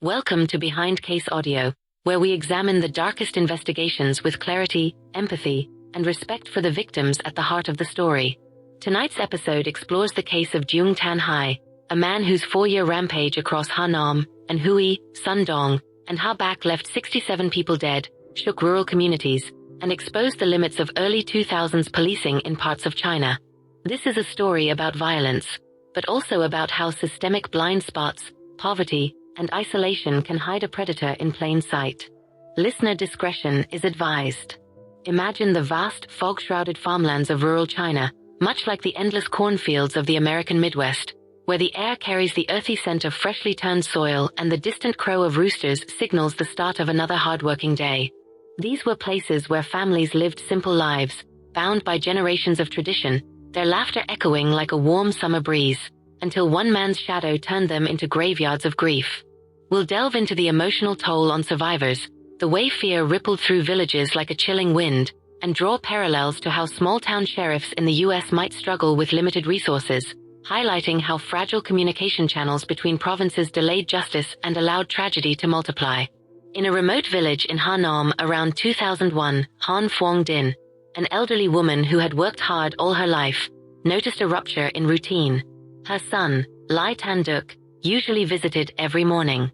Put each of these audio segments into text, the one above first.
Welcome to Behind Case Audio, where we examine the darkest investigations with clarity, empathy, and respect for the victims at the heart of the story. Tonight's episode explores the case of Dương Tân Hải, a man whose 4-year rampage across Hà Nam and Sơn Đông and Hà Bắc left 67 people dead, shook rural communities, and exposed the limits of early 2000s policing in parts of China. This is a story about violence, but also about how systemic blind spots, poverty, and isolation can hide a predator in plain sight. Listener discretion is advised. Imagine the vast, fog-shrouded farmlands of rural China, much like the endless cornfields of the American Midwest, where the air carries the earthy scent of freshly turned soil and the distant crow of roosters signals the start of another hard-working day. These were places where families lived simple lives, bound by generations of tradition, their laughter echoing like a warm summer breeze, until one man's shadow turned them into graveyards of grief. We'll delve into the emotional toll on survivors, the way fear rippled through villages like a chilling wind, and draw parallels to how small-town sheriffs in the U.S. might struggle with limited resources, highlighting how fragile communication channels between provinces delayed justice and allowed tragedy to multiply. In a remote village in Hà Nam around 2001, Han Phuong Din, an elderly woman who had worked hard all her life, noticed a rupture in routine. Her son, Lai Tan Duc, usually visited every morning.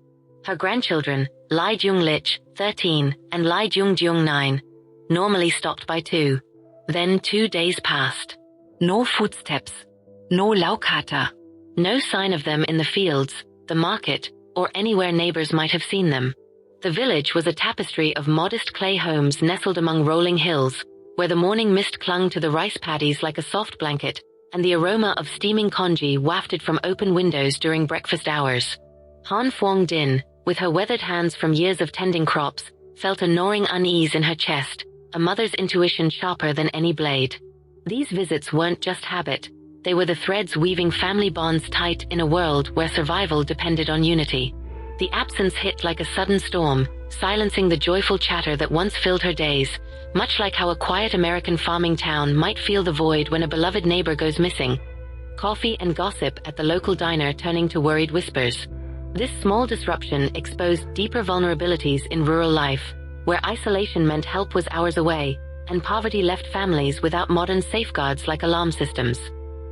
Her grandchildren, Lai Jung Lich, 13, and Lai Jung Jung, 9, normally stopped by 2. Then 2 days passed. No footsteps. No Laukata. No sign of them in the fields, the market, or anywhere neighbors might have seen them. The village was a tapestry of modest clay homes nestled among rolling hills, where the morning mist clung to the rice paddies like a soft blanket, and the aroma of steaming congee wafted from open windows during breakfast hours. Han Phuong Din, with her weathered hands from years of tending crops, felt a gnawing unease in her chest, a mother's intuition sharper than any blade. These visits weren't just habit. They were the threads weaving family bonds tight in a world where survival depended on unity. The absence hit like a sudden storm, silencing the joyful chatter that once filled her days, much like how a quiet American farming town might feel the void when a beloved neighbor goes missing. Coffee and gossip at the local diner turning to worried whispers. This small disruption exposed deeper vulnerabilities in rural life, where isolation meant help was hours away, and poverty left families without modern safeguards like alarm systems.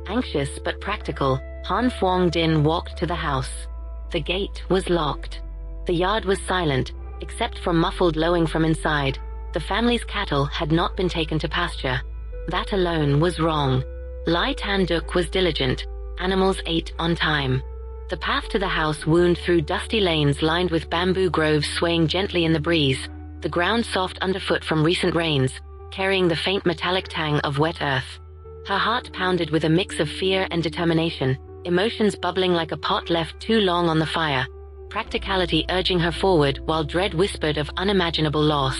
Anxious but practical, Han Phuong Din walked to the house. The gate was locked. The yard was silent, except for muffled lowing from inside. The family's cattle had not been taken to pasture. That alone was wrong. Lai Tan Duc was diligent. Animals ate on time. The path to the house wound through dusty lanes lined with bamboo groves swaying gently in the breeze, the ground soft underfoot from recent rains, carrying the faint metallic tang of wet earth. Her heart pounded with a mix of fear and determination, emotions bubbling like a pot left too long on the fire, practicality urging her forward while dread whispered of unimaginable loss.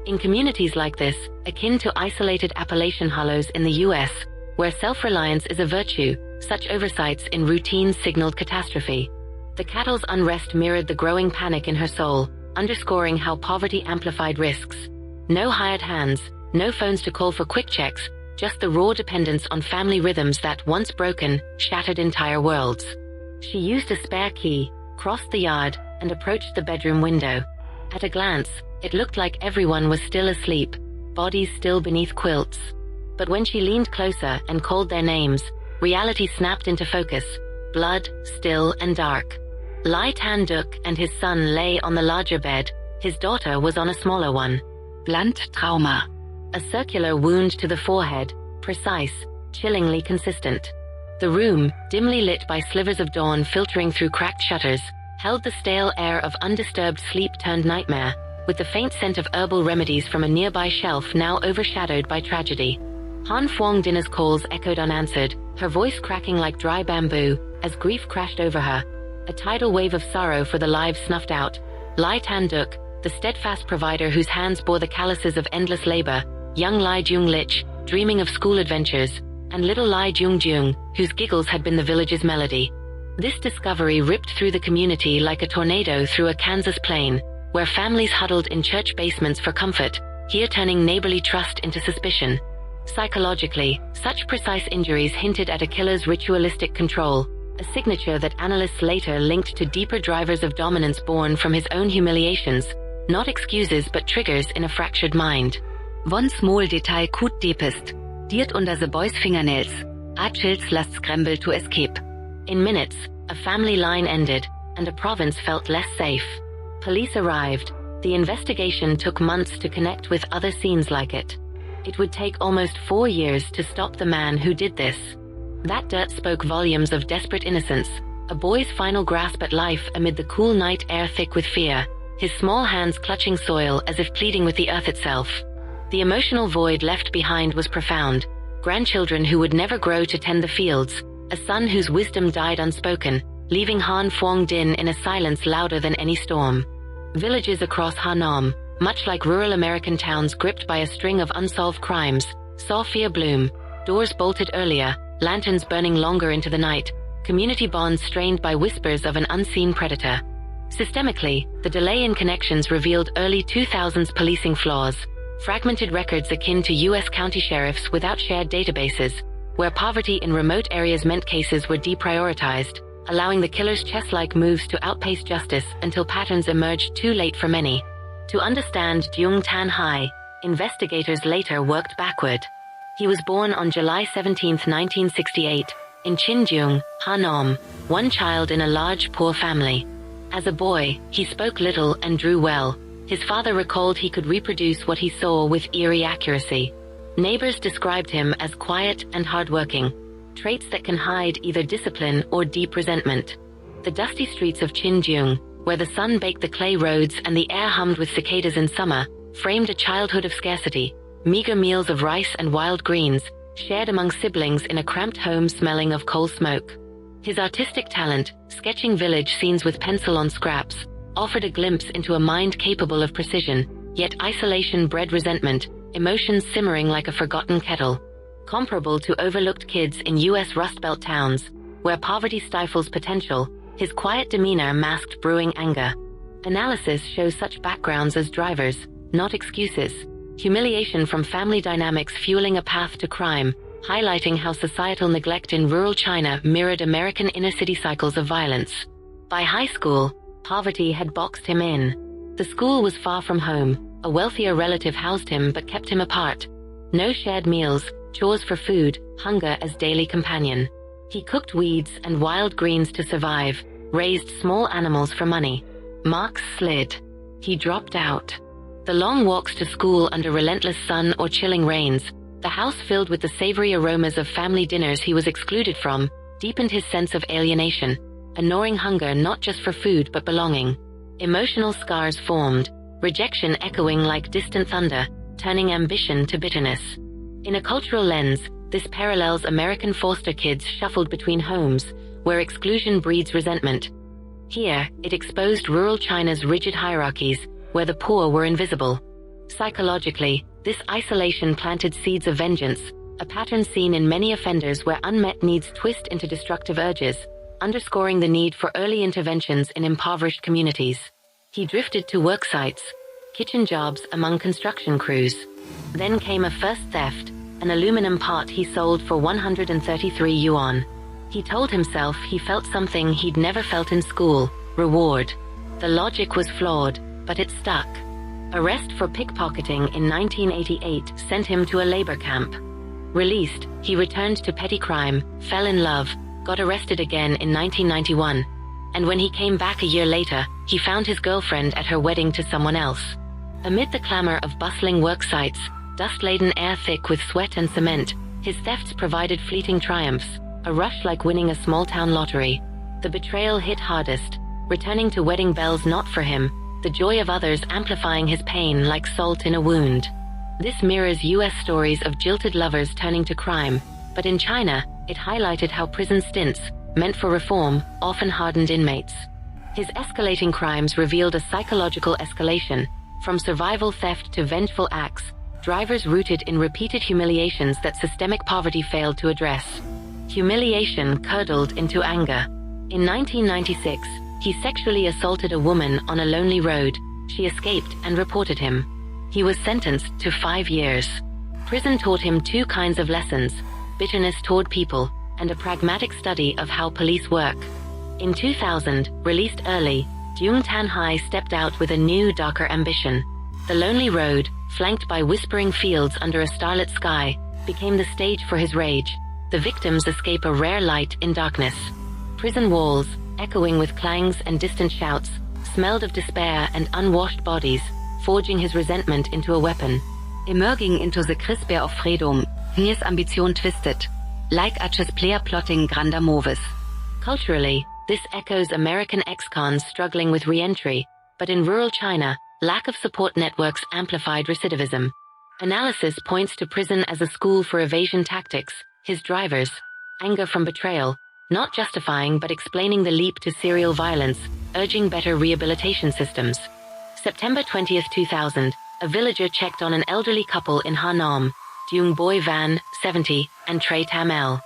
In communities like this, akin to isolated Appalachian hollows in the U.S., where self-reliance is a virtue, such oversights in routine signaled catastrophe. The cattle's unrest mirrored the growing panic in her soul, underscoring how poverty amplified risks. No hired hands, no phones to call for quick checks, just the raw dependence on family rhythms that, once broken, shattered entire worlds. She used a spare key, crossed the yard, and approached the bedroom window. At a glance, it looked like everyone was still asleep, bodies still beneath quilts. But when she leaned closer and called their names, reality snapped into focus, blood, still and dark. Lai Tan Duc and his son lay on the larger bed, his daughter was on a smaller one. Blunt trauma. A circular wound to the forehead, precise, chillingly consistent. The room, dimly lit by slivers of dawn filtering through cracked shutters, held the stale air of undisturbed sleep turned nightmare, with the faint scent of herbal remedies from a nearby shelf now overshadowed by tragedy. Han Phuong Din's calls echoed unanswered, her voice cracking like dry bamboo, as grief crashed over her. A tidal wave of sorrow for the lives snuffed out. Lai Tan Duc, the steadfast provider whose hands bore the calluses of endless labor, young Lai Jung Lich, dreaming of school adventures, and little Lai Jung Jung, whose giggles had been the village's melody. This discovery ripped through the community like a tornado through a Kansas plain, where families huddled in church basements for comfort, here turning neighborly trust into suspicion. Psychologically, such precise injuries hinted at a killer's ritualistic control, a signature that analysts later linked to deeper drivers of dominance born from his own humiliations, not excuses but triggers in a fractured mind. One small detail could deepest, dirt under the boy's fingernails, chills last scramble to escape. In minutes, a family line ended, and a province felt less safe. Police arrived. The investigation took months to connect with other scenes like it. It would take almost 4 years to stop the man who did this. That dirt spoke volumes of desperate innocence, a boy's final grasp at life amid the cool night air thick with fear, his small hands clutching soil as if pleading with the earth itself. The emotional void left behind was profound. Grandchildren who would never grow to tend the fields, a son whose wisdom died unspoken, leaving Han Phuong Dinh in a silence louder than any storm. Villages across Ha Nam, much like rural American towns gripped by a string of unsolved crimes, saw fear bloom, doors bolted earlier, lanterns burning longer into the night, community bonds strained by whispers of an unseen predator. Systemically, the delay in connections revealed early 2000s policing flaws, fragmented records akin to U.S. county sheriffs without shared databases, where poverty in remote areas meant cases were deprioritized, allowing the killer's chess-like moves to outpace justice until patterns emerged too late for many. To understand Dương Tân Hải, investigators later worked backward. He was born on July 17, 1968, in Chinjeong, Ha Nam, one child in a large, poor family. As a boy, he spoke little and drew well. His father recalled he could reproduce what he saw with eerie accuracy. Neighbors described him as quiet and hardworking, traits that can hide either discipline or deep resentment. The dusty streets of Chinjeong, where the sun baked the clay roads and the air hummed with cicadas in summer, framed a childhood of scarcity, meager meals of rice and wild greens, shared among siblings in a cramped home smelling of coal smoke. His artistic talent, sketching village scenes with pencil on scraps, offered a glimpse into a mind capable of precision, yet isolation bred resentment, emotions simmering like a forgotten kettle. Comparable to overlooked kids in U.S. Rust Belt towns, where poverty stifles potential, his quiet demeanor masked brewing anger. Analysis shows such backgrounds as drivers, not excuses. Humiliation from family dynamics fueling a path to crime, highlighting how societal neglect in rural China mirrored American inner-city cycles of violence. By high school, poverty had boxed him in. The school was far from home, a wealthier relative housed him but kept him apart. No shared meals, chores for food, hunger as daily companion. He cooked weeds and wild greens to survive, raised small animals for money. Marks slid. He dropped out. The long walks to school under relentless sun or chilling rains, the house filled with the savory aromas of family dinners he was excluded from, deepened his sense of alienation, a gnawing hunger not just for food but belonging. Emotional scars formed, rejection echoing like distant thunder, turning ambition to bitterness. In a cultural lens, this parallels American foster kids shuffled between homes, where exclusion breeds resentment. Here, it exposed rural China's rigid hierarchies, where the poor were invisible. Psychologically, this isolation planted seeds of vengeance, a pattern seen in many offenders where unmet needs twist into destructive urges, underscoring the need for early interventions in impoverished communities. He drifted to work sites, kitchen jobs among construction crews. Then came a first theft, an aluminum pot he sold for 133 yuan. He told himself he felt something he'd never felt in school, reward. The logic was flawed, but it stuck. Arrest for pickpocketing in 1988 sent him to a labor camp. Released, he returned to petty crime, fell in love, got arrested again in 1991. And when he came back a year later, he found his girlfriend at her wedding to someone else. Amid the clamor of bustling work sites, dust-laden air thick with sweat and cement, his thefts provided fleeting triumphs, a rush like winning a small-town lottery. The betrayal hit hardest, returning to wedding bells not for him, the joy of others amplifying his pain like salt in a wound. This mirrors U.S. stories of jilted lovers turning to crime, but in China, it highlighted how prison stints, meant for reform, often hardened inmates. His escalating crimes revealed a psychological escalation, from survival theft to vengeful acts, drivers rooted in repeated humiliations that systemic poverty failed to address. Humiliation curdled into anger. In 1996, he sexually assaulted a woman on a lonely road. She escaped and reported him. He was sentenced to 5 years. Prison taught him two kinds of lessons: bitterness toward people and a pragmatic study of how police work. In 2000, released early, Dương Tân Hải stepped out with a new, darker ambition. The lonely road, flanked by whispering fields under a starlit sky, became the stage for his rage. The victims escape a rare light in darkness. Prison walls, echoing with clangs and distant shouts, smelled of despair and unwashed bodies, forging his resentment into a weapon. Emerging into the crisp air of freedom, his ambition twisted, like Aches player plotting granda movis. Culturally, this echoes American ex-cons struggling with re-entry, but in rural China, lack of support networks amplified recidivism. Analysis points to prison as a school for evasion tactics, his drivers, anger from betrayal, not justifying but explaining the leap to serial violence, urging better rehabilitation systems. September 20, 2000, a villager checked on an elderly couple in Hà Nam, Dương Boi Van, 70, and Trey Tam El.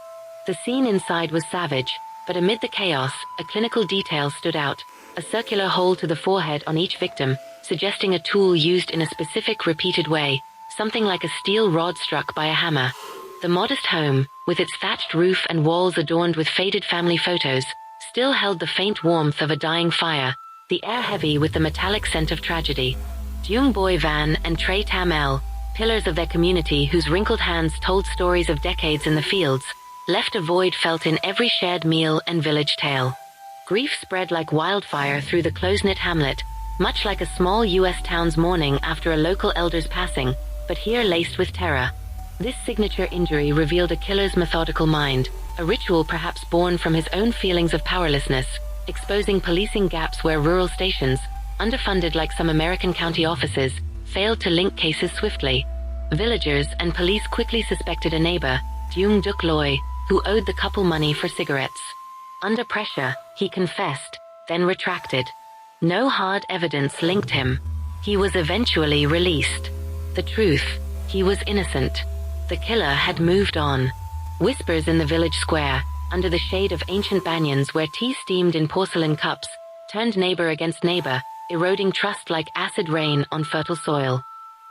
The scene inside was savage, but amid the chaos, a clinical detail stood out, a circular hole to the forehead on each victim, suggesting a tool used in a specific repeated way, something like a steel rod struck by a hammer. The modest home, with its thatched roof and walls adorned with faded family photos, still held the faint warmth of a dying fire, the air heavy with the metallic scent of tragedy. Dương Boi Van and Trey Tam El, pillars of their community whose wrinkled hands told stories of decades in the fields, left a void felt in every shared meal and village tale. Grief spread like wildfire through the close-knit hamlet, much like a small U.S. town's mourning after a local elder's passing, but here laced with terror. This signature injury revealed a killer's methodical mind, a ritual perhaps born from his own feelings of powerlessness, exposing policing gaps where rural stations, underfunded like some American county offices, failed to link cases swiftly. Villagers and police quickly suspected a neighbor, Dương Duk Loi, who owed the couple money for cigarettes. Under pressure, he confessed, then retracted. No hard evidence linked him. He was eventually released. The truth, he was innocent. The killer had moved on. Whispers in the village square, under the shade of ancient banyans where tea steamed in porcelain cups, turned neighbor against neighbor, eroding trust like acid rain on fertile soil.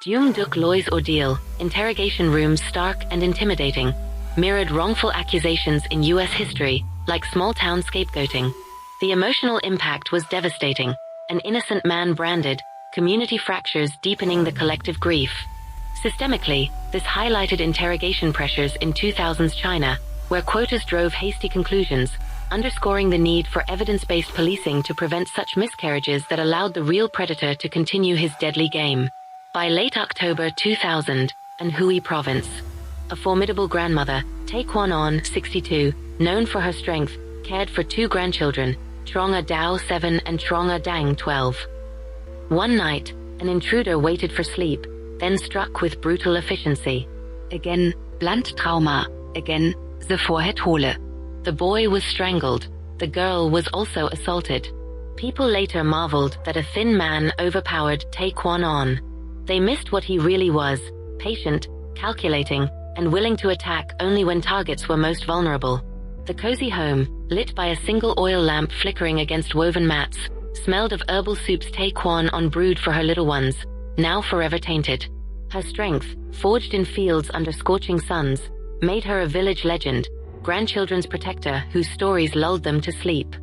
Dương Duk Loi's ordeal, interrogation rooms stark and intimidating, mirrored wrongful accusations in U.S. history, like small-town scapegoating. The emotional impact was devastating. An innocent man branded, community fractures deepening the collective grief. Systemically, this highlighted interrogation pressures in 2000s China, where quotas drove hasty conclusions, underscoring the need for evidence-based policing to prevent such miscarriages that allowed the real predator to continue his deadly game. By late October 2000, Anhui Province, a formidable grandmother, Tae Kwon-on, 62, known for her strength, cared for two grandchildren, Tronga Dao, 7, and Tronga Dang, 12. One night, an intruder waited for sleep, then struck with brutal efficiency. Again, blunt trauma. Again, the forehead hole. The boy was strangled. The girl was also assaulted. People later marveled that a thin man overpowered Tae Kwon-on. They missed what he really was, patient, calculating, and willing to attack only when targets were most vulnerable. The cozy home, lit by a single oil lamp flickering against woven mats, smelled of herbal soups Tae Kwon-on brewed for her little ones, now forever tainted. Her strength, forged in fields under scorching suns, made her a village legend, grandchildren's protector whose stories lulled them to sleep.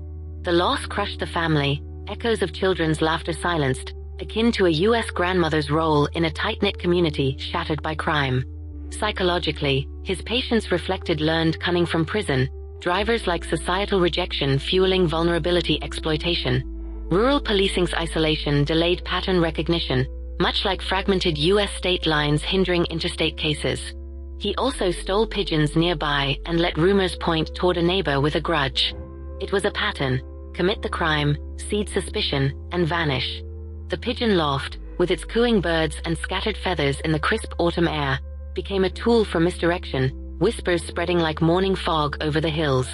The loss crushed the family, echoes of children's laughter silenced, akin to a U.S. grandmother's role in a tight-knit community shattered by crime. Psychologically, his patience reflected learned cunning from prison, drivers like societal rejection fueling vulnerability exploitation. Rural policing's isolation delayed pattern recognition, much like fragmented U.S. state lines hindering interstate cases. He also stole pigeons nearby and let rumors point toward a neighbor with a grudge. It was a pattern: commit the crime, seed suspicion, and vanish. The pigeon loft, with its cooing birds and scattered feathers in the crisp autumn air, became a tool for misdirection, whispers spreading like morning fog over the hills.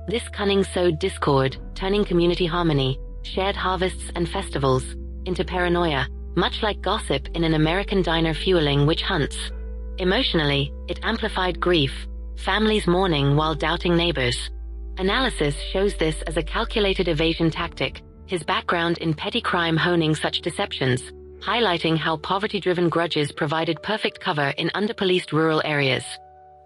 This cunning sowed discord, turning community harmony, shared harvests and festivals, into paranoia, much like gossip in an American diner fueling witch hunts. Emotionally, it amplified grief, families mourning while doubting neighbors. Analysis shows this as a calculated evasion tactic, his background in petty crime honing such deceptions, highlighting how poverty-driven grudges provided perfect cover in underpoliced rural areas.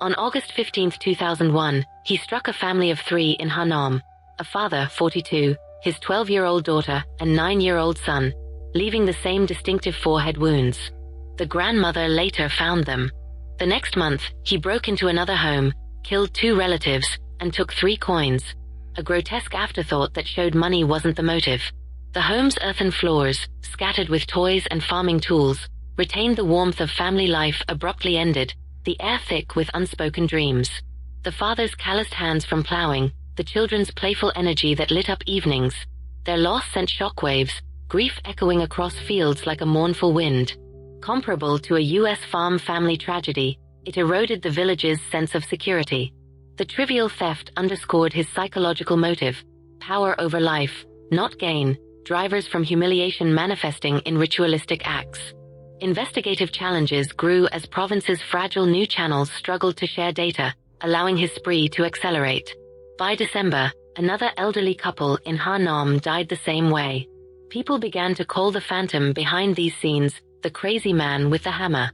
On August 15, 2001, he struck a family of 3 in Hanam, a father, 42, his 12-year-old daughter, and 9-year-old son, leaving the same distinctive forehead wounds. The grandmother later found them. The next month, he broke into another home, killed 2 relatives, and took 3 coins, a grotesque afterthought that showed money wasn't the motive. The home's earthen floors, scattered with toys and farming tools, retained the warmth of family life abruptly ended, the air thick with unspoken dreams. The father's calloused hands from plowing, the children's playful energy that lit up evenings. Their loss sent shockwaves, grief echoing across fields like a mournful wind. Comparable to a U.S. farm family tragedy, it eroded the village's sense of security. The trivial theft underscored his psychological motive: power over life, not gain, drivers from humiliation manifesting in ritualistic acts. Investigative challenges grew as province's fragile new channels struggled to share data, allowing his spree to accelerate. By December, another elderly couple in Hanam died the same way. People began to call the phantom behind these scenes the crazy man with the hammer.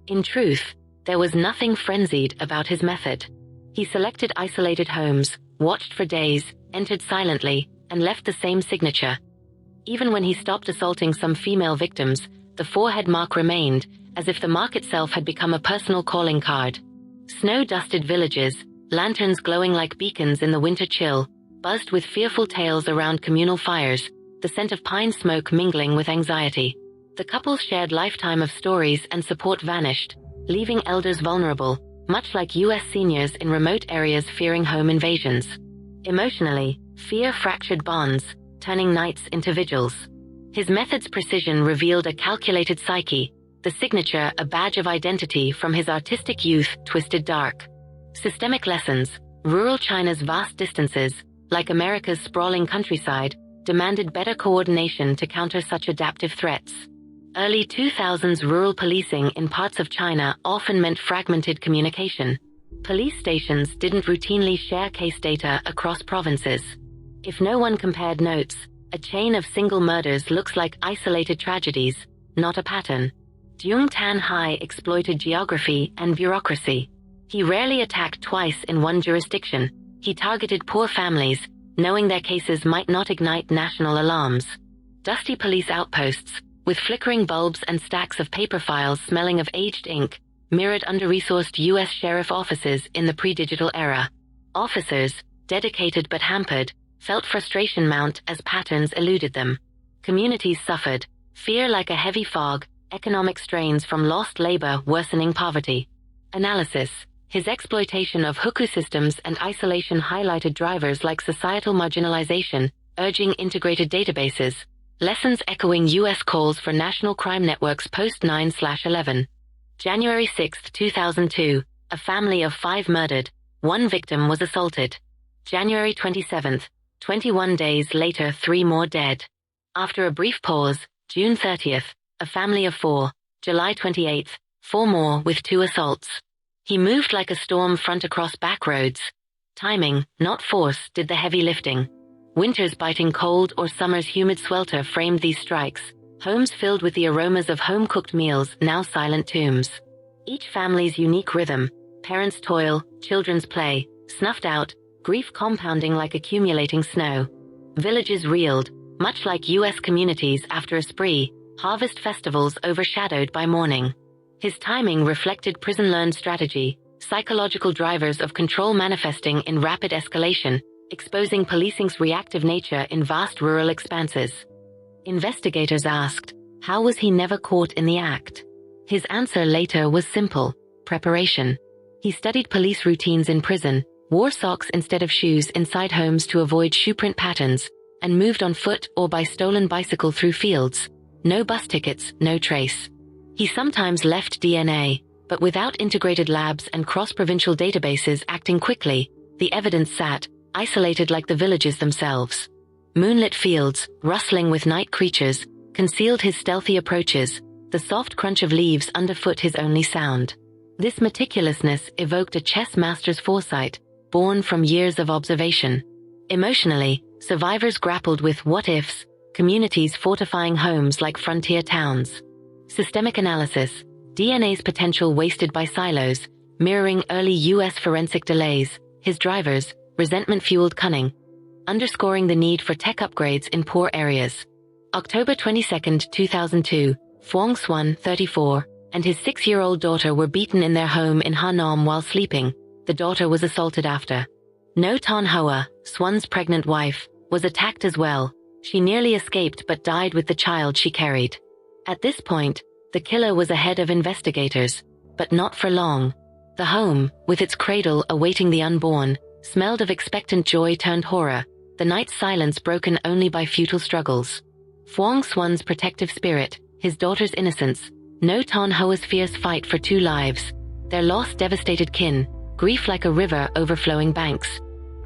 In truth, there was nothing frenzied about his method. He selected isolated homes, watched for days, entered silently, and left the same signature. Even when he stopped assaulting some female victims, the forehead mark remained, as if the mark itself had become a personal calling card. Snow-dusted villages, lanterns glowing like beacons in the winter chill, buzzed with fearful tales around communal fires, the scent of pine smoke mingling with anxiety. The couple's shared lifetime of stories and support vanished, leaving elders vulnerable, much like U.S. seniors in remote areas fearing home invasions. Emotionally, fear fractured bonds, turning nights into vigils. His method's precision revealed a calculated psyche, the signature a badge of identity from his artistic youth twisted dark. Systemic lessons: rural China's vast distances, like America's sprawling countryside, demanded better coordination to counter such adaptive threats. Early 2000s rural policing in parts of China often meant fragmented communication. Police stations didn't routinely share case data across provinces. If no one compared notes, a chain of single murders looks like isolated tragedies, not a pattern. Dương Tân Hải exploited geography and bureaucracy. He rarely attacked twice in one jurisdiction. He targeted poor families, knowing their cases might not ignite national alarms. Dusty police outposts, with flickering bulbs and stacks of paper files smelling of aged ink, mirrored under-resourced U.S. sheriff offices in the pre-digital era. Officers, dedicated but hampered, felt frustration mount as patterns eluded them. Communities suffered, fear like a heavy fog, economic strains from lost labor worsening poverty. Analysis: his exploitation of hukou systems and isolation highlighted drivers like societal marginalization, urging integrated databases. Lessons echoing U.S. calls for national crime networks post 9/11. January 6, 2002, a family of 5 murdered, 1 victim was assaulted. January 27, 21 days later 3 more dead. After a brief pause, June 30, a family of 4, July 28, 4 more with 2 assaults. He moved like a storm front across back roads. Timing, not force, did the heavy lifting. Winter's biting cold or summer's humid swelter framed these strikes, homes filled with the aromas of home-cooked meals, now silent tombs. Each family's unique rhythm, parents' toil, children's play, snuffed out, grief compounding like accumulating snow. Villages reeled, much like U.S. communities after a spree, harvest festivals overshadowed by mourning. His timing reflected prison-learned strategy, psychological drivers of control manifesting in rapid escalation, exposing policing's reactive nature in vast rural expanses. Investigators asked, how was he never caught in the act? His answer later was simple: preparation. He studied police routines in prison, wore socks instead of shoes inside homes to avoid shoeprint patterns, and moved on foot or by stolen bicycle through fields. No bus tickets, no trace. He sometimes left DNA, but without integrated labs and cross-provincial databases acting quickly, the evidence sat, isolated like the villages themselves. Moonlit fields, rustling with night creatures, concealed his stealthy approaches, the soft crunch of leaves underfoot his only sound. This meticulousness evoked a chess master's foresight, born from years of observation. Emotionally, survivors grappled with what-ifs, communities fortifying homes like frontier towns. Systemic analysis: DNA's potential wasted by silos, mirroring early U.S. forensic delays. his drivers, resentment-fueled cunning, underscoring the need for tech upgrades in poor areas. October 22, 2002, Phuong Xuan, 34, and his 6-year-old daughter were beaten in their home in Ha Nam while sleeping. The daughter was assaulted after. No Ton Hoa, Xuan's pregnant wife, was attacked as well. She nearly escaped but died with the child she carried. At this point, the killer was ahead of investigators, but not for long. The home, with its cradle awaiting the unborn, smelled of expectant joy turned horror, the night's silence broken only by futile struggles. Phuong Xuan's protective spirit, his daughter's innocence, No Ton Hoa's fierce fight for 2 lives, their loss devastated kin, grief like a river overflowing banks.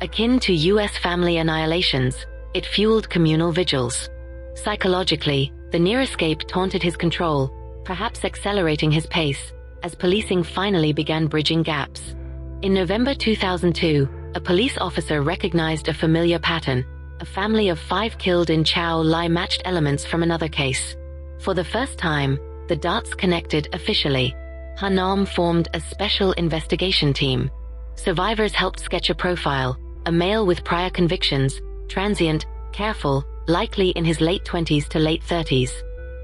Akin to U.S. family annihilations, it fueled communal vigils. Psychologically, the near escape taunted his control, perhaps accelerating his pace, as policing finally began bridging gaps. In November 2002, a police officer recognized a familiar pattern. A family of 5 killed in Chow Lai matched elements from another case. For the first time, the dots connected officially. Ha Nam formed a special investigation team. Survivors helped sketch a profile, a male with prior convictions, transient, careful, likely in his late 20s to late 30s.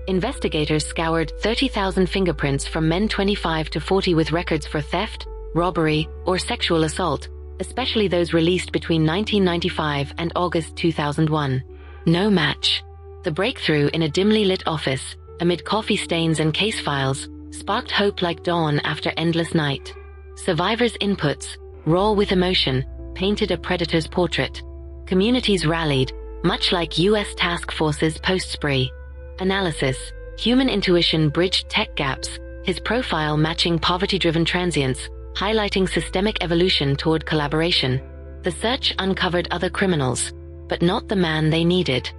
Investigators scoured 30,000 fingerprints from men 25 to 40 with records for theft, robbery, or sexual assault, especially those released between 1995 and August 2001. No match. The breakthrough in a dimly lit office, amid coffee stains and case files, sparked hope like dawn after endless night. Survivors' inputs, raw with emotion, painted a predator's portrait. Communities rallied, much like U.S. task forces post-spree. Analysis, human intuition bridged tech gaps, his profile matching poverty-driven transients, highlighting systemic evolution toward collaboration. The search uncovered other criminals, but not the man they needed.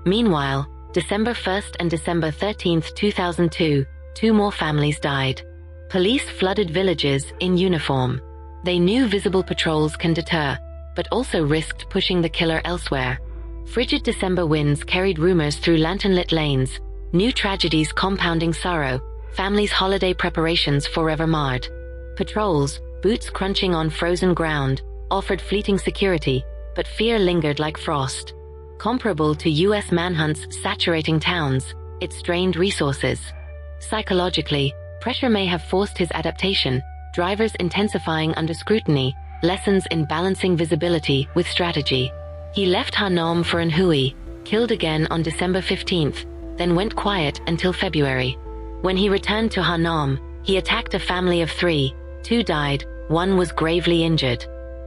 Meanwhile, December 1st and December 13th, 2002, 2 more families died. Police flooded villages in uniform. They knew visible patrols can deter, but also risked pushing the killer elsewhere. Frigid December winds carried rumors through lantern-lit lanes, new tragedies compounding sorrow, families' holiday preparations forever marred. Patrols, boots crunching on frozen ground, offered fleeting security, but fear lingered like frost. Comparable to U.S. manhunts saturating towns, it strained resources. Psychologically, pressure may have forced his adaptation, drivers intensifying under scrutiny, lessons in balancing visibility with strategy. He left Ha Nam for Hui, killed again on December 15th, then went quiet until February. When he returned to Ha Nam, he attacked a family of 3, 2 died, 1 was gravely injured.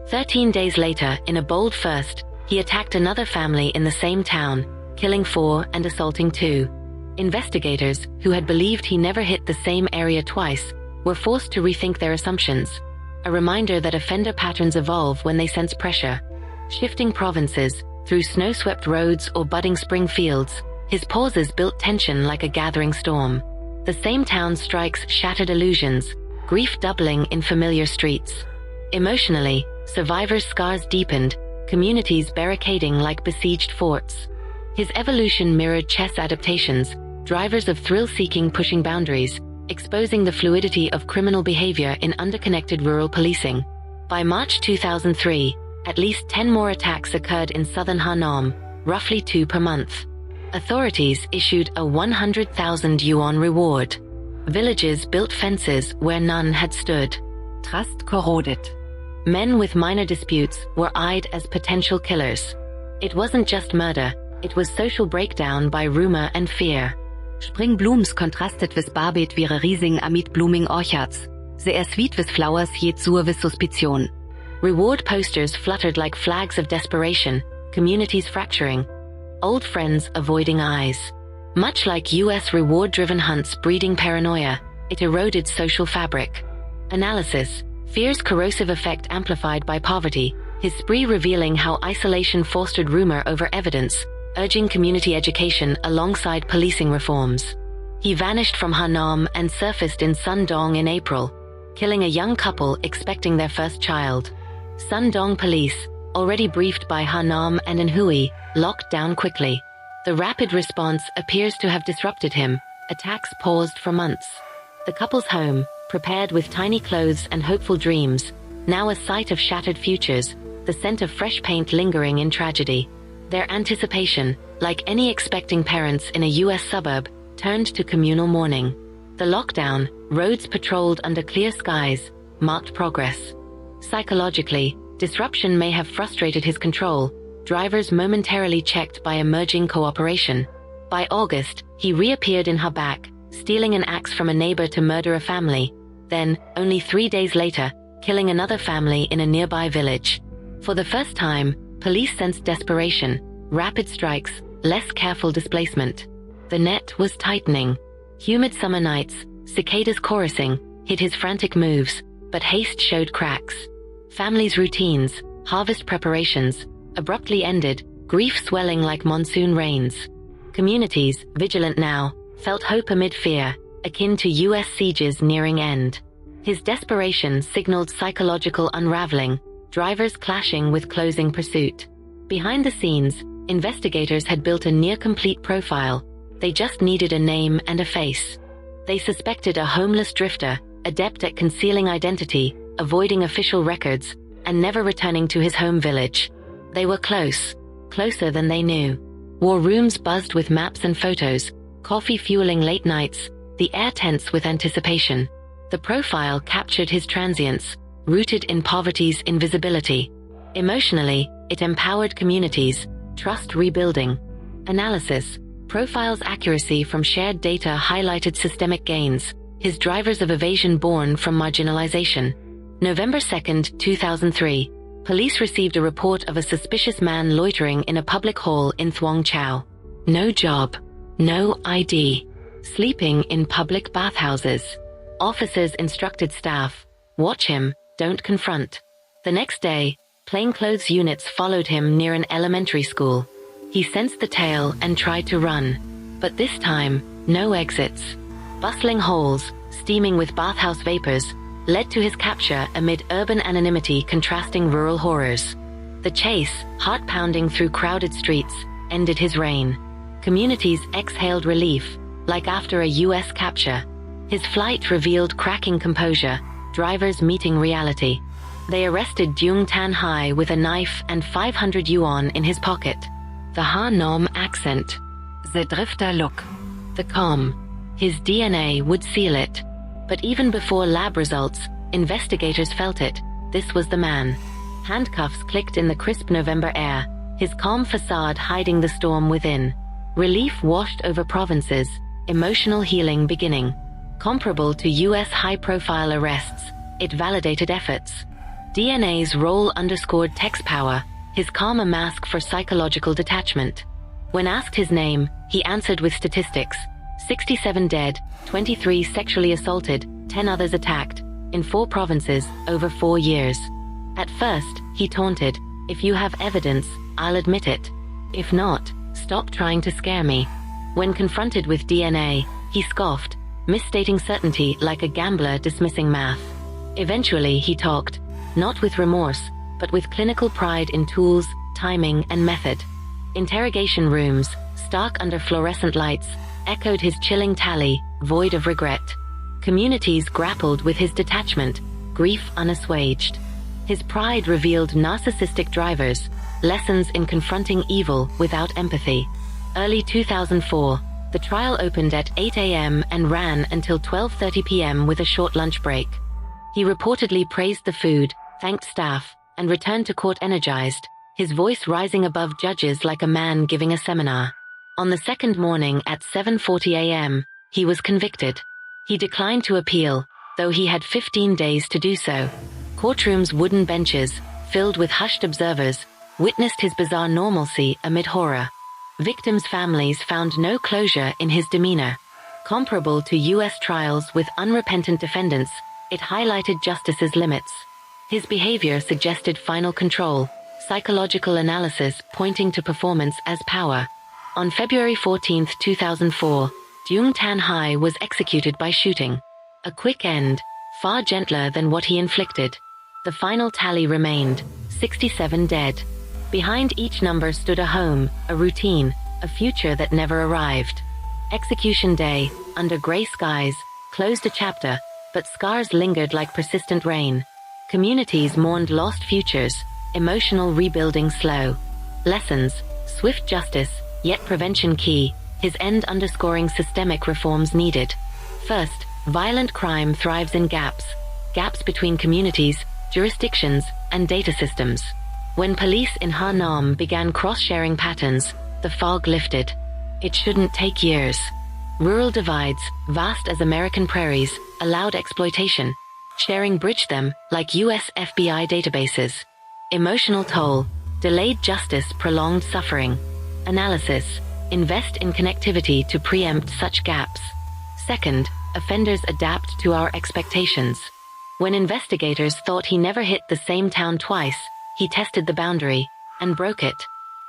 13 days later, in a bold first, he attacked another family in the same town, killing 4 and assaulting 2. Investigators, who had believed he never hit the same area twice, were forced to rethink their assumptions. A reminder that offender patterns evolve when they sense pressure. Shifting provinces, through snow-swept roads or budding spring fields, his pauses built tension like a gathering storm. The same town strikes shattered illusions, grief doubling in familiar streets. Emotionally, survivors' scars deepened, communities barricading like besieged forts. His evolution mirrored chess adaptations, drivers of thrill-seeking pushing boundaries, exposing the fluidity of criminal behavior in underconnected rural policing. By March 2003, at least 10 more attacks occurred in southern Ha Nam, roughly 2 per month. Authorities issued a 100,000 yuan reward. Villages built fences where none had stood. Trust corroded. Men with minor disputes were eyed as potential killers. It wasn't just murder, it was social breakdown by rumor and fear. Springblooms contrastet vis barbet vire rising amid blooming orchards. Ze er sweet vis flowers yet zur vis suspicion. Reward posters fluttered like flags of desperation, communities fracturing. Old friends avoiding eyes. Much like U.S. reward-driven hunts breeding paranoia, it eroded social fabric. Analysis, fear's corrosive effect amplified by poverty, his spree revealing how isolation fostered rumor over evidence, urging community education alongside policing reforms. He vanished from Ha Nam and surfaced in Sơn Đông in April, killing a young couple expecting their first child. Sơn Đông police, already briefed by Ha Nam and Hui, locked down quickly. The rapid response appears to have disrupted him. Attacks paused for months. The couple's home, prepared with tiny clothes and hopeful dreams, now a site of shattered futures, the scent of fresh paint lingering in tragedy. Their anticipation, like any expecting parents in a US suburb, turned to communal mourning. The lockdown, roads patrolled under clear skies, marked progress. Psychologically, disruption may have frustrated his control, drivers momentarily checked by emerging cooperation. By August, he reappeared in Hà Bắc, stealing an axe from a neighbor to murder a family. Then, only 3 days later, killing another family in a nearby village. For the first time, police sensed desperation, rapid strikes, less careful displacement. The net was tightening. Humid summer nights, cicadas chorusing, hid his frantic moves, but haste showed cracks. Families' routines, harvest preparations, abruptly ended, grief swelling like monsoon rains. Communities, vigilant now, felt hope amid fear, akin to US sieges nearing end. His desperation signaled psychological unraveling, drivers clashing with closing pursuit. Behind the scenes, investigators had built a near-complete profile. They just needed a name and a face. They suspected a homeless drifter, adept at concealing identity, avoiding official records, and never returning to his home village. They were close, closer than they knew. War rooms buzzed with maps and photos, coffee fueling late nights, the air tense with anticipation. The profile captured his transience, rooted in poverty's invisibility. Emotionally, it empowered communities, trust rebuilding. Analysis, profile's accuracy from shared data highlighted systemic gains, his drivers of evasion born from marginalization. November 2, 2003, police received a report of a suspicious man loitering in a public hall in Thuong Chau. No job, no ID, sleeping in public bathhouses. Officers instructed staff, watch him, don't confront. The next day, plainclothes units followed him near an elementary school. He sensed the tail and tried to run. But this time, no exits. Bustling halls, steaming with bathhouse vapors, led to his capture amid urban anonymity contrasting rural horrors. The chase, heart-pounding through crowded streets, ended his reign. Communities exhaled relief, like after a US capture. His flight revealed cracking composure, drivers meeting reality. They arrested Dương Tân Hải with a knife and 500 yuan in his pocket. The Ha Nom accent. The drifter look. The calm. His DNA would seal it. But even before lab results, investigators felt it. This was the man. Handcuffs clicked in the crisp November air, his calm facade hiding the storm within. Relief washed over provinces, emotional healing beginning. Comparable to US high-profile arrests, it validated efforts. DNA's role underscored text power, his calm a mask for psychological detachment. When asked his name, he answered with statistics. 67 dead, 23 sexually assaulted, 10 others attacked, in 4 provinces, over 4 years. At first, he taunted, if you have evidence, I'll admit it. If not, stop trying to scare me. When confronted with DNA, he scoffed, misstating certainty like a gambler dismissing math. Eventually he talked, not with remorse, but with clinical pride in tools, timing, and method. Interrogation rooms, stark under fluorescent lights, echoed his chilling tally, void of regret. Communities grappled with his detachment, grief unassuaged. His pride revealed narcissistic drivers, lessons in confronting evil without empathy. Early 2004, the trial opened at 8 a.m. and ran until 12:30 p.m. with a short lunch break. He reportedly praised the food, thanked staff, and returned to court energized, his voice rising above judges like a man giving a seminar. On the second morning at 7:40 a.m., he was convicted. He declined to appeal, though he had 15 days to do so. Courtroom's wooden benches, filled with hushed observers, witnessed his bizarre normalcy amid horror. Victims' families found no closure in his demeanor. Comparable to U.S. trials with unrepentant defendants, it highlighted justice's limits. His behavior suggested final control, psychological analysis pointing to performance as power. On February 14, 2004, Dương Tân Hải was executed by shooting. A quick end, far gentler than what he inflicted. The final tally remained, 67 dead. Behind each number stood a home, a routine, a future that never arrived. Execution day, under gray skies, closed a chapter, but scars lingered like persistent rain. Communities mourned lost futures, emotional rebuilding slow. Lessons, swift justice, yet prevention key, his end underscoring systemic reforms needed. First, violent crime thrives in gaps between communities, jurisdictions, and data systems. When police in Ha Nam began cross-sharing patterns, the fog lifted. It shouldn't take years. Rural divides, vast as American prairies, allowed exploitation. Sharing bridged them, like US FBI databases. Emotional toll, delayed justice, prolonged suffering. Analysis, invest in connectivity to preempt such gaps. Second, offenders adapt to our expectations. When investigators thought he never hit the same town twice, he tested the boundary and broke it.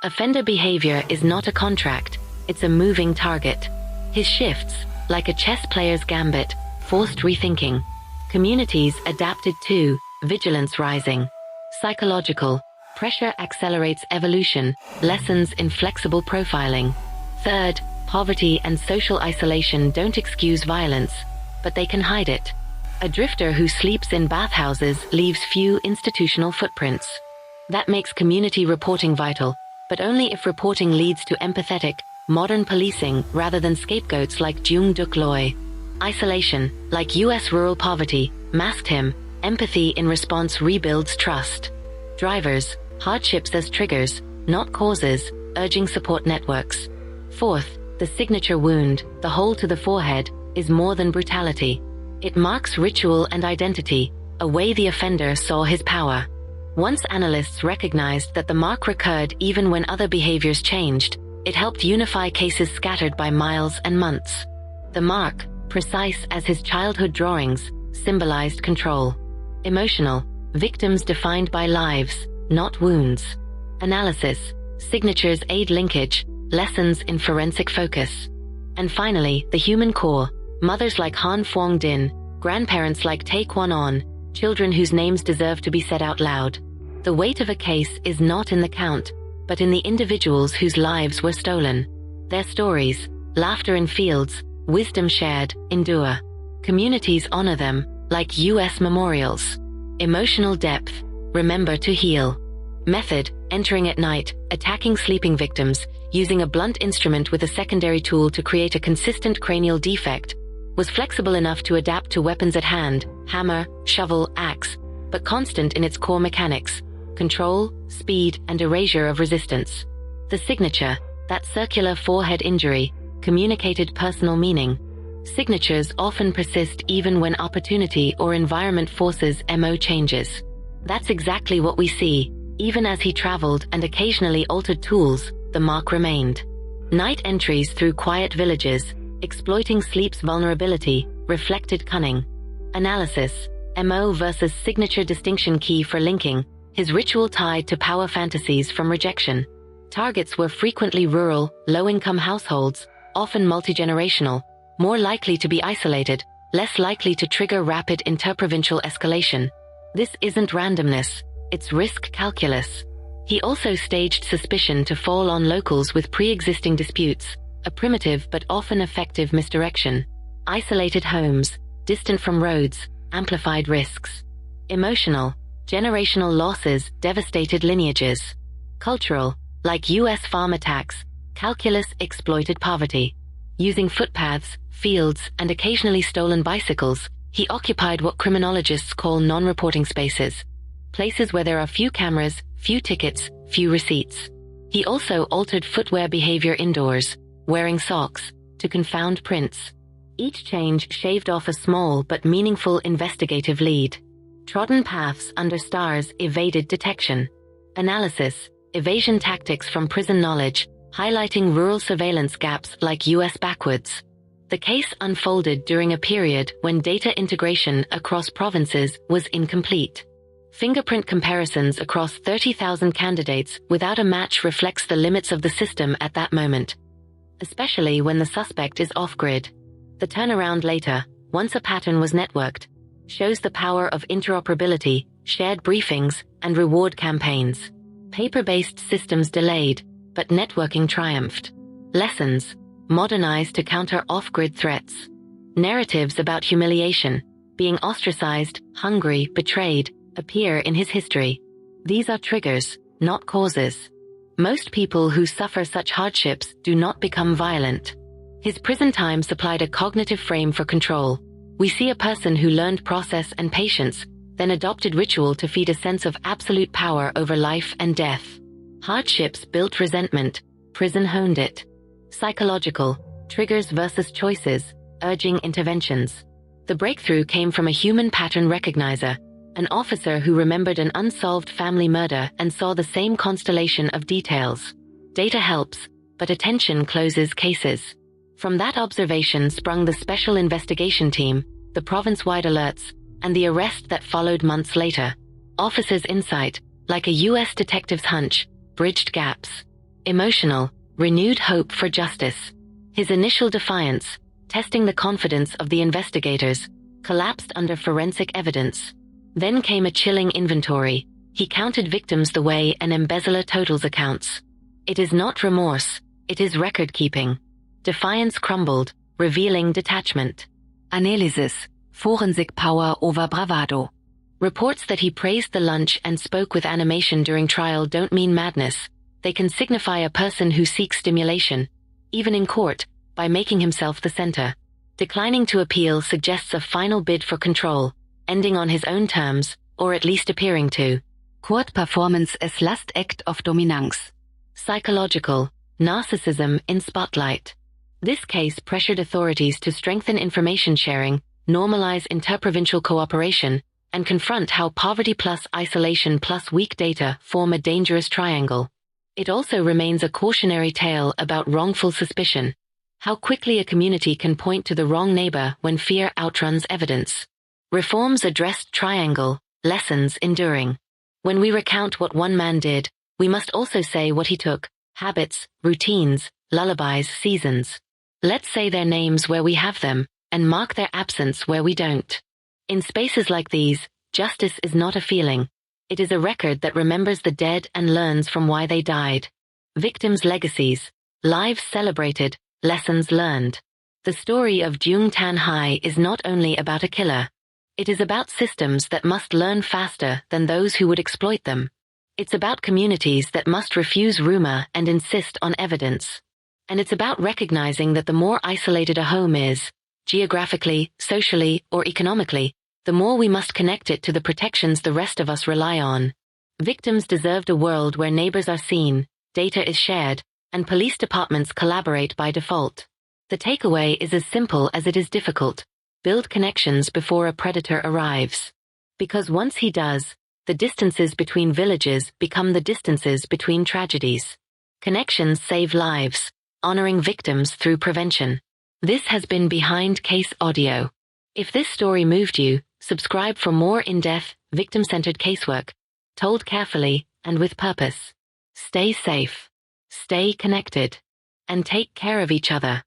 Offender behavior is not a contract, it's a moving target. His shifts, like a chess player's gambit, forced rethinking. Communities adapted too, vigilance rising. Psychological, pressure accelerates evolution, lessons in flexible profiling. Third, poverty and social isolation don't excuse violence, but they can hide it. A drifter who sleeps in bathhouses leaves few institutional footprints. That makes community reporting vital, but only if reporting leads to empathetic, modern policing rather than scapegoats like Jung Duk Loy. Isolation, like US rural poverty, masked him. Empathy in response rebuilds trust. Drivers, hardships as triggers, not causes, urging support networks. Fourth, the signature wound, the hole to the forehead, is more than brutality. It marks ritual and identity, a way the offender saw his power. Once analysts recognized that the mark recurred even when other behaviors changed, it helped unify cases scattered by miles and months. The mark, precise as his childhood drawings, symbolized control. Emotional, victims defined by lives, not wounds. Analysis, signatures aid linkage, lessons in forensic focus. And finally, the human core, mothers like Han Phuong Din, grandparents like Tae Kwon On, children whose names deserve to be said out loud. The weight of a case is not in the count, but in the individuals whose lives were stolen. Their stories, laughter in fields, wisdom shared, endure. Communities honor them, like US memorials. Emotional depth, remember to heal. Method, entering at night, attacking sleeping victims, using a blunt instrument with a secondary tool to create a consistent cranial defect, was flexible enough to adapt to weapons at hand, hammer, shovel, axe, but constant in its core mechanics, control, speed, and erasure of resistance. The signature, that circular forehead injury, communicated personal meaning. Signatures often persist even when opportunity or environment forces MO changes. That's exactly what we see. Even as he traveled and occasionally altered tools, the mark remained. Night entries through quiet villages, exploiting sleep's vulnerability, reflected cunning. Analysis, MO versus signature distinction key for linking, his ritual tied to power fantasies from rejection. Targets were frequently rural, low-income households, often multi-generational, more likely to be isolated, less likely to trigger rapid interprovincial escalation. This isn't randomness, it's risk calculus. He also staged suspicion to fall on locals with pre-existing disputes, a primitive but often effective misdirection. Isolated homes, distant from roads, amplified risks. Emotional, generational losses devastated lineages. Cultural, like US farm attacks, calculus exploited poverty. Using footpaths, fields, and occasionally stolen bicycles, he occupied what criminologists call non-reporting spaces. Places where there are few cameras, few tickets, few receipts. He also altered footwear behavior indoors, wearing socks, to confound prints. Each change shaved off a small but meaningful investigative lead. Trodden paths under stars evaded detection. Analysis, evasion tactics from prison knowledge, highlighting rural surveillance gaps like US backwards. The case unfolded during a period when data integration across provinces was incomplete. Fingerprint comparisons across 30,000 candidates without a match reflects the limits of the system at that moment, especially when the suspect is off-grid. The turnaround later, once a pattern was networked, shows the power of interoperability, shared briefings, and reward campaigns. Paper-based systems delayed, but networking triumphed. Lessons, modernized to counter off-grid threats. Narratives about humiliation, being ostracized, hungry, betrayed, appear in his history. These are triggers, not causes. Most people who suffer such hardships do not become violent. His prison time supplied a cognitive frame for control. We see a person who learned process and patience, then adopted ritual to feed a sense of absolute power over life and death. Hardships built resentment, prison honed it. Psychological, triggers versus choices, urging interventions. The breakthrough came from a human pattern recognizer, an officer who remembered an unsolved family murder and saw the same constellation of details. Data helps, but attention closes cases. From that observation sprung the Special Investigation Team, the province-wide alerts, and the arrest that followed months later. Officers' insight, like a U.S. detective's hunch, bridged gaps. Emotional, renewed hope for justice. His initial defiance, testing the confidence of the investigators, collapsed under forensic evidence. Then came a chilling inventory. He counted victims the way an embezzler totals accounts. It is not remorse, it is record-keeping. Defiance crumbled, revealing detachment. Analysis, forensic power over bravado. Reports that he praised the lunch and spoke with animation during trial don't mean madness. They can signify a person who seeks stimulation, even in court, by making himself the center. Declining to appeal suggests a final bid for control, ending on his own terms, or at least appearing to. Court performance as last act of dominance. Psychological, narcissism in spotlight. This case pressured authorities to strengthen information sharing, normalize interprovincial cooperation, and confront how poverty plus isolation plus weak data form a dangerous triangle. It also remains a cautionary tale about wrongful suspicion. How quickly a community can point to the wrong neighbor when fear outruns evidence. Reforms addressed triangle, lessons enduring. When we recount what one man did, we must also say what he took: habits, routines, lullabies, seasons. Let's say their names where we have them, and mark their absence where we don't. In spaces like these, justice is not a feeling. It is a record that remembers the dead and learns from why they died. Victims' legacies, lives celebrated, lessons learned. The story of Dương Tân Hải is not only about a killer. It is about systems that must learn faster than those who would exploit them. It's about communities that must refuse rumor and insist on evidence. And it's about recognizing that the more isolated a home is, geographically, socially, or economically, the more we must connect it to the protections the rest of us rely on. Victims deserved a world where neighbors are seen, data is shared, and police departments collaborate by default. The takeaway is as simple as it is difficult. Build connections before a predator arrives. Because once he does, the distances between villages become the distances between tragedies. Connections save lives, honoring victims through prevention. This has been Behind Case Audio. If this story moved you, subscribe for more in-depth, victim-centered casework, told carefully and with purpose. Stay safe, stay connected, and take care of each other.